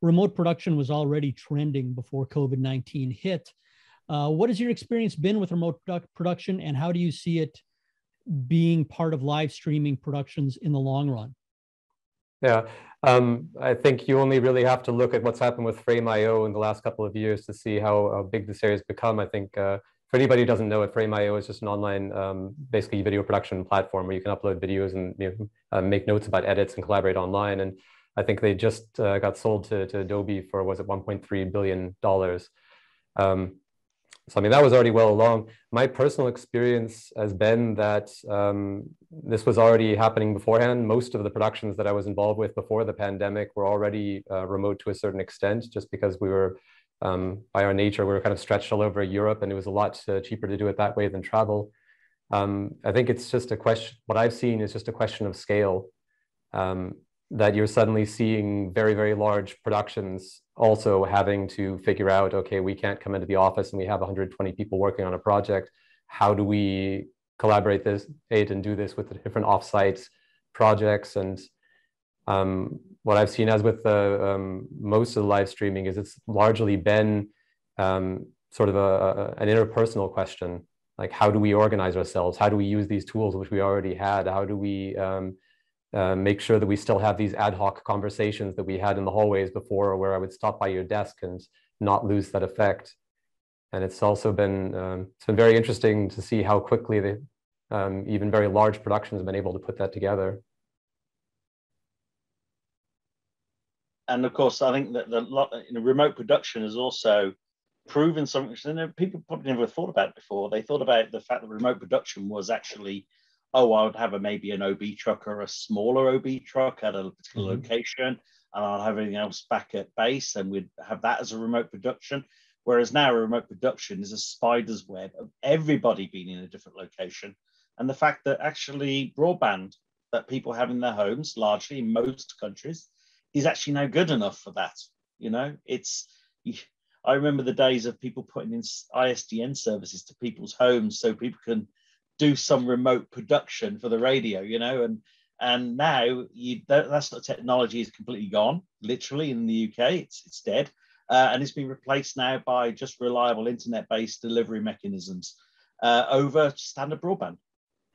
remote production was already trending before COVID-19 hit. What has your experience been with remote production, and how do you see it being part of live streaming productions in the long run? Yeah, I think you only really have to look at what's happened with Frame.io in the last couple of years to see how big this area has become. I think for anybody who doesn't know it, Frame.io is just an online, basically video production platform where you can upload videos and make notes about edits and collaborate online. And I think they just got sold to Adobe for, was it $1.3 billion? So, I mean, that was already well along. My personal experience has been that this was already happening beforehand. Most of the productions that I was involved with before the pandemic were already remote to a certain extent, just because we were, by our nature, we were kind of stretched all over Europe, and it was a lot cheaper to do it that way than travel. I think it's just a question, what I've seen is just a question of scale. That you're suddenly seeing very, very large productions also having to figure out, okay, we can't come into the office and we have 120 people working on a project. How do we collaborate and do this with the different offsite projects? And what I've seen as with most of the live streaming is it's largely been sort of an interpersonal question. Like, how do we organize ourselves? How do we use these tools which we already had? How do we make sure that we still have these ad hoc conversations that we had in the hallways before, where I would stop by your desk and not lose that effect? And it's also been it's been very interesting to see how quickly even very large productions have been able to put that together. And of course, I think that remote production has also proven something which people probably never thought about before. They thought about the fact that remote production was actually, oh, I would have maybe an OB truck or a smaller OB truck at a particular location, and I'll have everything else back at base, and we'd have that as a remote production. Whereas now a remote production is a spider's web of everybody being in a different location. And the fact that actually broadband that people have in their homes, largely in most countries, is actually now good enough for that. You know, I remember the days of people putting in ISDN services to people's homes so people can do some remote production for the radio, you know, and now that sort of technology is completely gone, literally in the UK, it's dead, and it's been replaced now by just reliable internet-based delivery mechanisms over standard broadband.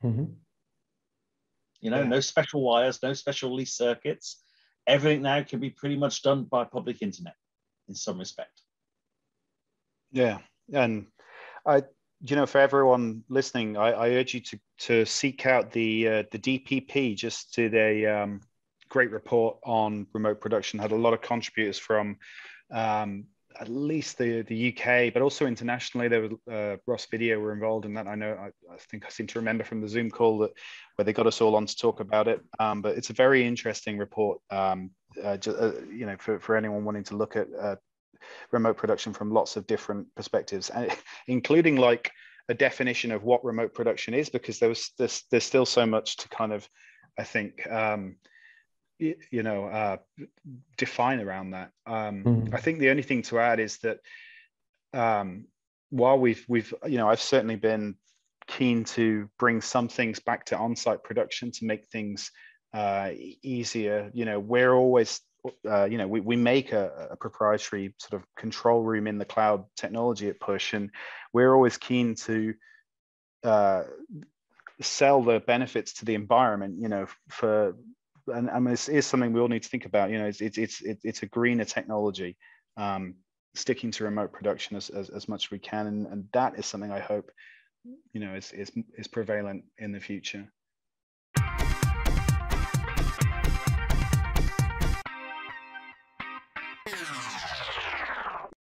You know, no special wires, no special lease circuits. Everything now can be pretty much done by public internet in some respect. Yeah, and you know, for everyone listening, I urge you to seek out the DPP. Just did a great report on remote production. Had a lot of contributors from at least the UK, but also internationally. There was Ross Video were involved in that. I think I seem to remember from the Zoom call where they got us all on to talk about it. But it's a very interesting report. You know, for anyone wanting to look at remote production from lots of different perspectives, and including like a definition of what remote production is, because there's still so much to kind of, I think, you know, define around that. I think the only thing to add is that while we've you know, I've certainly been keen to bring some things back to on-site production to make things easier. You know, we're always you know, we make a proprietary sort of control room in the cloud technology at Push, and we're always keen to sell the benefits to the environment, you know, and I mean, it's something we all need to think about. You know, it's a greener technology, sticking to remote production as much as we can, and that is something I hope, you know, is prevalent in the future.